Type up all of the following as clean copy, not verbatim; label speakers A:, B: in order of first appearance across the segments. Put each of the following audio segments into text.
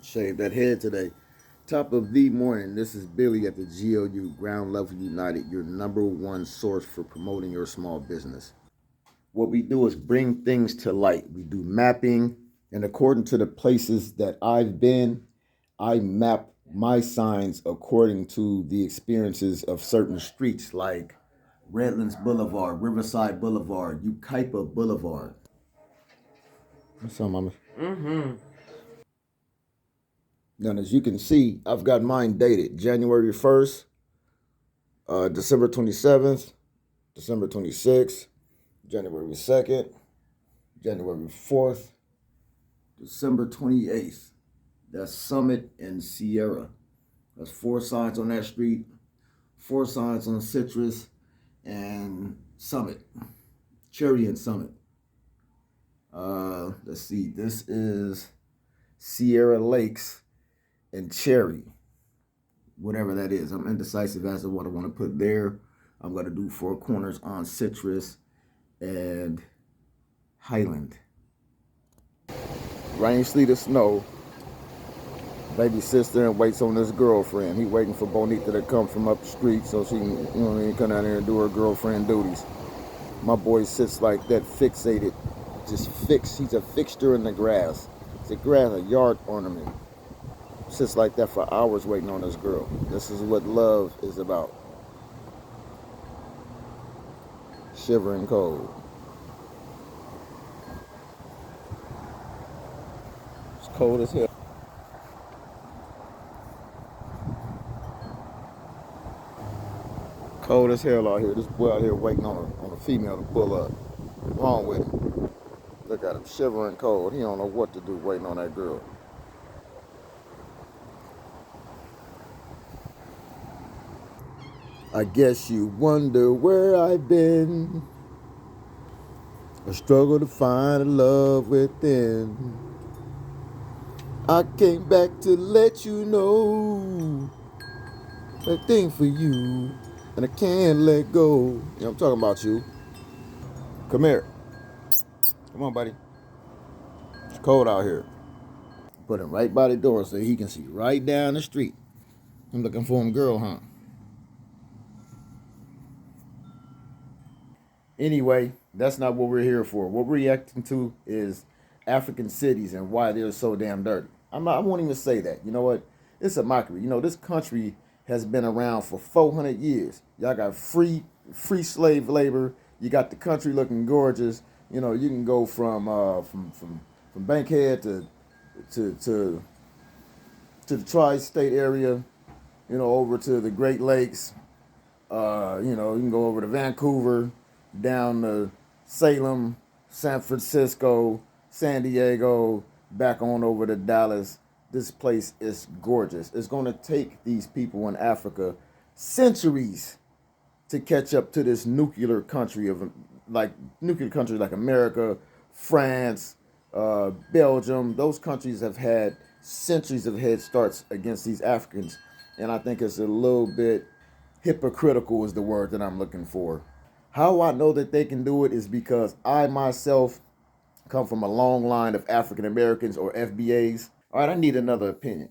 A: Shave that head today. Top of the morning. This is Billy at the GOU, Ground Level United, your number one source for promoting your small business. What we do is bring things to light. We do mapping, and according to the places that I've been, I map my signs according to the experiences of certain streets like Redlands Boulevard, Riverside Boulevard, Ukaipa Boulevard. What's up, mama? Now, as you can see, I've got mine dated January 1st, December 27th, December 26th, January 2nd, January 4th, December 28th. That's Summit and Sierra. That's 4 signs on that street, 4 signs on Citrus and Summit, Cherry and Summit. Let's see, this is Sierra Lakes and Cherry, whatever that is. I'm indecisive as to what I want to put there. I'm going to do 4 corners on Citrus and Highland. Rain, sleet, or snow, baby sits there and waits on his girlfriend. He waiting for Bonita to come from up the street so she can, come down there and do her girlfriend duties. My boy sits like that, fixated, just fixed. He's a fixture in the grass. It's a grass, a yard ornament. Sits like that for hours waiting on this girl. This is what love is about. Shivering cold. It's cold as hell. Cold as hell out here. This boy out here waiting on a female to pull up. What's wrong with him? Look at him, shivering cold. He don't know what to do waiting on that girl. I guess you wonder where I've been. I struggle to find a love within. I came back to let you know a thing for you, and I can't let go. Yeah, I'm talking about you. Come here. Come on, buddy. It's cold out here. Put him right by the door so he can see right down the street. I'm looking for him, girl, huh? Anyway, that's not what we're here for. What we're reacting to is African cities and why they're so damn dirty. I won't even say that. You know what? It's a mockery. This country has been around for 400 years. Y'all got free slave labor. You got the country looking gorgeous. You can go from Bankhead to the tri-state area. Over to the Great Lakes. You can go over to Vancouver, down to Salem, San Francisco, San Diego, back on over to Dallas. This place is gorgeous. It's going to take these people in Africa centuries to catch up to this nuclear country like America, France, Belgium. Those countries have had centuries of head starts against these Africans. And I think it's a little bit hypocritical is the word that I'm looking for. How I know that they can do it is because I myself come from a long line of African Americans or FBAs. All right, I need another opinion.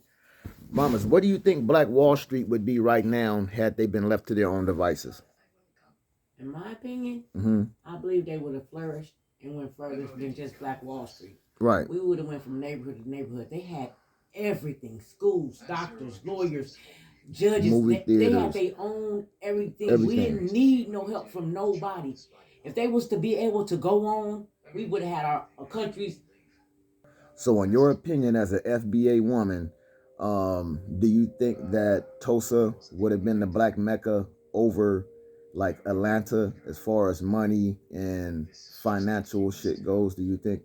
A: Mamas, what do you think Black Wall Street would be right now had they been left to their own devices?
B: In my opinion, I believe they would have flourished and went further than just Black Wall Street.
A: Right.
B: We would have went from neighborhood to neighborhood. They had everything: schools, doctors, lawyers, judges. They had their own everything. We didn't need no help from nobody. If they was to be able to go on, we would have had our countries.
A: So in your opinion as an FBA woman, do you think that Tulsa would have been the Black Mecca over like Atlanta as far as money and financial shit goes? Do you think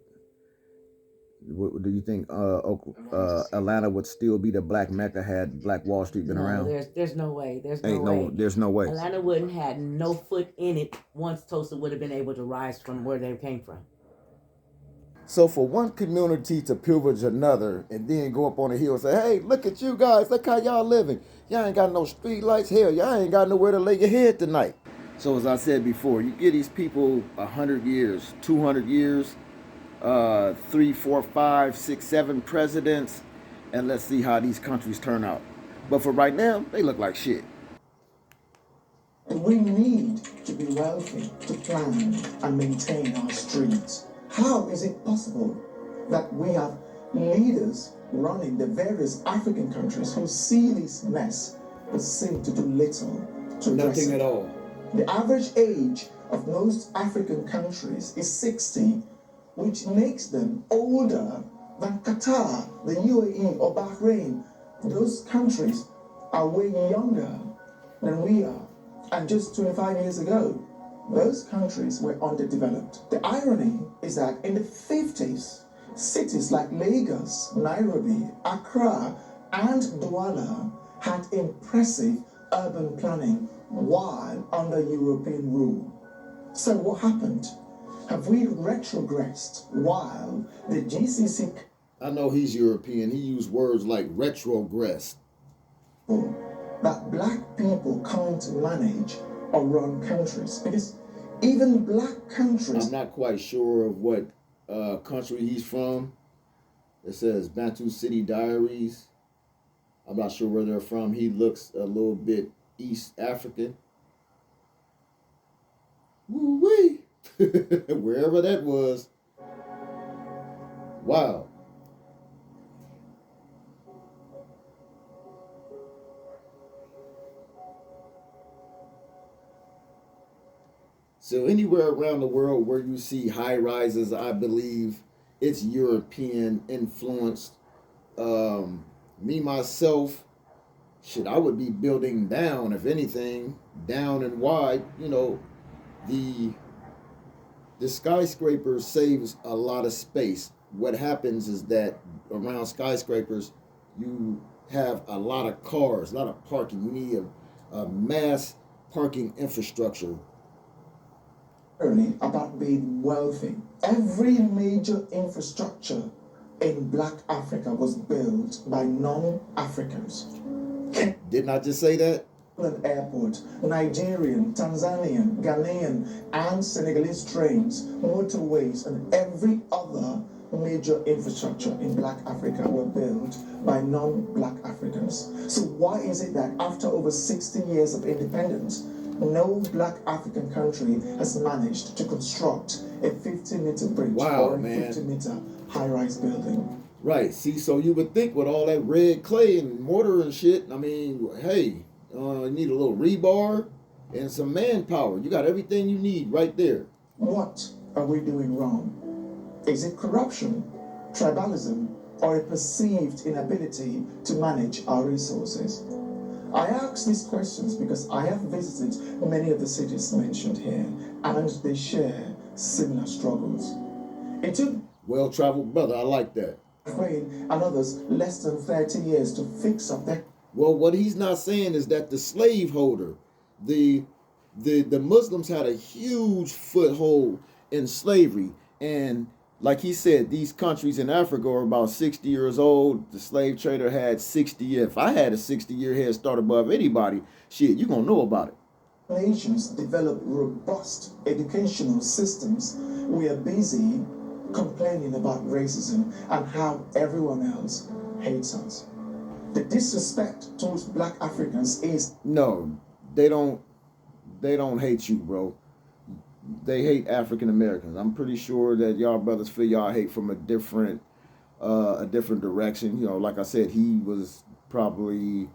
A: Atlanta would still be the Black Mecca had Black Wall Street been around?
B: There's no way. There's
A: no way.
B: Atlanta wouldn't have had no foot in it once Tulsa would have been able to rise from where they came from.
A: So for one community to privilege another and then go up on the hill and say, hey, look at you guys. Look how y'all living. Y'all ain't got no street lights. Hell, y'all ain't got nowhere to lay your head tonight. So as I said before, you give these people 100 years, 200 years, 3, 4, 5, 6, 7 presidents, and let's see how these countries turn out. But for right now, they look like shit.
C: We need to be wealthy to plan and maintain our streets. How is it possible that we have leaders running the various African countries who see this mess but seem to do little to address
A: Nothing
C: it?
A: at all.
C: The average age of most African countries is 60, which makes them older than Qatar, the UAE, or Bahrain. Those countries are way younger than we are. And just 25 years ago, those countries were underdeveloped. The irony is that in the 50s, cities like Lagos, Nairobi, Accra, and Douala had impressive urban planning while under European rule. So what happened? Have we retrogressed while the GCC...
A: I know he's European. He used words like retrogressed.
C: That black people can't manage or run countries, because even black countries...
A: I'm not quite sure of what country he's from. It says Bantu City Diaries. I'm not sure where they're from. He looks a little bit East African. Woo-wee. Wherever that was. Wow. So anywhere around the world where you see high rises, I believe it's European influenced. Me myself, shit, I would be building down, if anything, down and wide. You know, the skyscraper saves a lot of space. What happens is that around skyscrapers, you have a lot of cars, a lot of parking. You need a mass parking infrastructure.
C: About being wealthy. Every major infrastructure in Black Africa was built by non-Africans.
A: Didn't I just say that?
C: An airport, Nigerian, Tanzanian, Ghanaian, and Senegalese trains, motorways, and every other major infrastructure in Black Africa were built by non-Black Africans. So why is it that after over 60 years of independence, no Black African country has managed to construct a 50-meter bridge or a 50-meter high-rise building?
A: Right. See, so you would think with all that red clay and mortar and shit, I mean, hey, you need a little rebar and some manpower. You got everything you need right there.
C: What are we doing wrong? Is it corruption, tribalism, or a perceived inability to manage our resources? I ask these questions because I have visited many of the cities mentioned here, and they share similar struggles. It took
A: well-traveled brother, I like that.
C: And others less than 30 years to fix up their...
A: Well, what he's not saying is that the slaveholder, the Muslims had a huge foothold in slavery, and like he said, these countries in Africa are about 60 years old. The slave trader had 60 years. If I had a 60-year head start above anybody, shit, you gonna know about it.
C: Nations develop robust educational systems. We are busy complaining about racism and how everyone else hates us. The disrespect towards Black Africans is...
A: No, they don't hate you, bro. They hate African Americans. I'm pretty sure that y'all brothers feel y'all hate from a different direction. You know, like I said, he was probably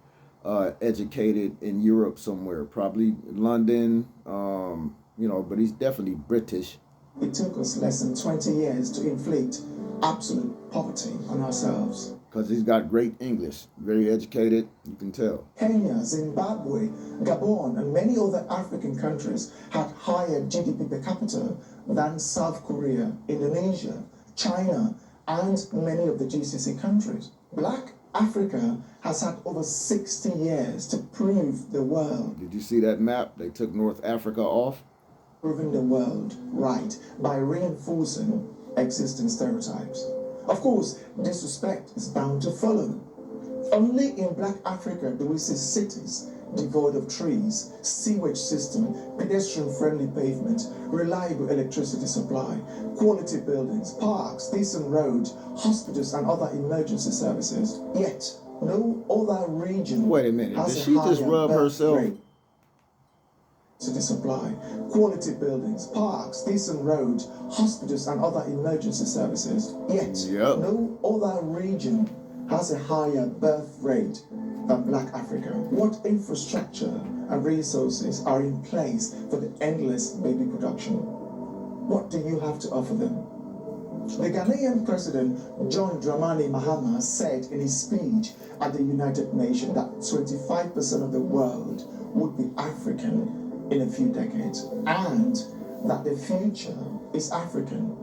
A: educated in Europe somewhere, probably London. You know, but he's definitely British.
C: It took us less than 20 years to inflict absolute poverty on ourselves.
A: Because he's got great English, very educated, you can tell.
C: Kenya, Zimbabwe, Gabon, and many other African countries had higher GDP per capita than South Korea, Indonesia, China, and many of the GCC countries. Black Africa has had over 60 years to prove the world.
A: Did you see that map? They took North Africa off.
C: Proving the world right by reinforcing existing stereotypes. Of course, disrespect is bound to follow. Only in Black Africa do we see cities devoid of trees, sewage system, pedestrian-friendly pavement, reliable electricity supply, quality buildings, parks, decent roads, hospitals, and other emergency services. Yet, no other region
A: Wait a minute, did
C: has
A: she
C: a
A: just
C: higher
A: rub
C: birth
A: herself?
C: rate. City supply, quality buildings, parks, decent roads, hospitals, and other emergency services. Yet, no other region has a higher birth rate than Black Africa. What infrastructure and resources are in place for the endless baby production? What do you have to offer them? The Ghanaian president, John Dramani Mahama, said in his speech at the United Nations that 25% of the world would be African in a few decades, and that the future is African.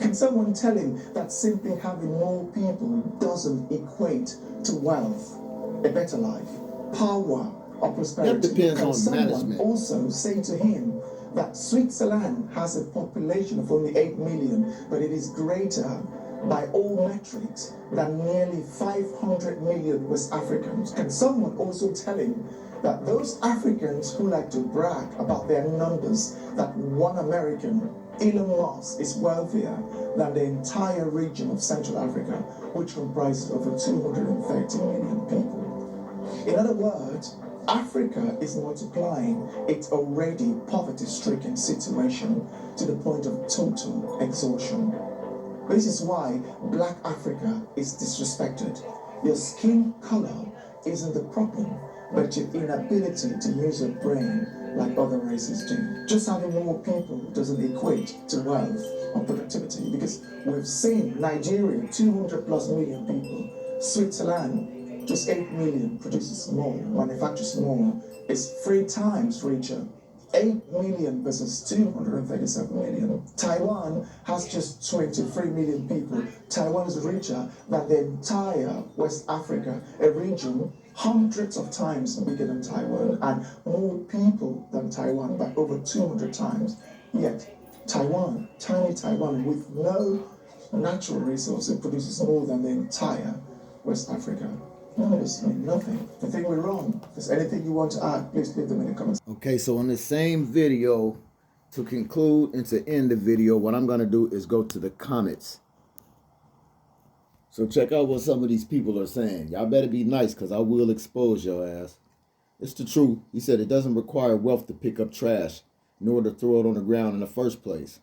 C: Can someone tell him that simply having more people doesn't equate to wealth, a better life, power, or prosperity?
A: That depends
C: Can
A: on
C: someone
A: management.
C: also say to him that Switzerland has a population of only 8 million, but it is greater by all metrics than nearly 500 million West Africans? Can someone also tell him that those Africans who like to brag about their numbers, that one American, Elon Musk, is wealthier than the entire region of Central Africa, which comprises over 230 million people? In other words, Africa is multiplying its already poverty-stricken situation to the point of total exhaustion. This is why Black Africa is disrespected. Your skin color isn't the problem, but your inability to use your brain like other races do. Just having more people doesn't equate to wealth or productivity, because we've seen Nigeria, 200 plus million people, Switzerland, just 8 million, produces more, manufactures more, is 3 times richer. 8 million versus 237 million. Taiwan has just 23 million people. Taiwan is richer than the entire West Africa, a region hundreds of times bigger than Taiwan and more people than Taiwan by over 200 times. Yet, Taiwan, tiny Taiwan with no natural resources, produces more than the entire West Africa. None of this means nothing. I think we're wrong. If there's anything you want to add, please leave them in the comments.
A: Okay, so in the same video, to conclude and to end the video, what I'm going to do is go to the comments. So check out what some of these people are saying. Y'all better be nice, because I will expose your ass. It's the truth. He said it doesn't require wealth to pick up trash, nor to throw it on the ground in the first place.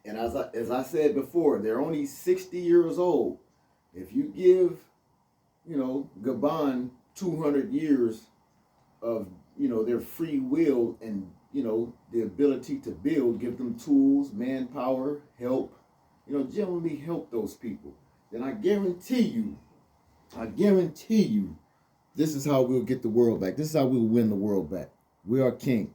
A: And as I said before, they're only 60 years old. If you give, Gabon 200 years of, their free will and, the ability to build, give them tools, manpower, help, generally help those people, then I guarantee you, this is how we'll get the world back. This is how we'll win the world back. We are king.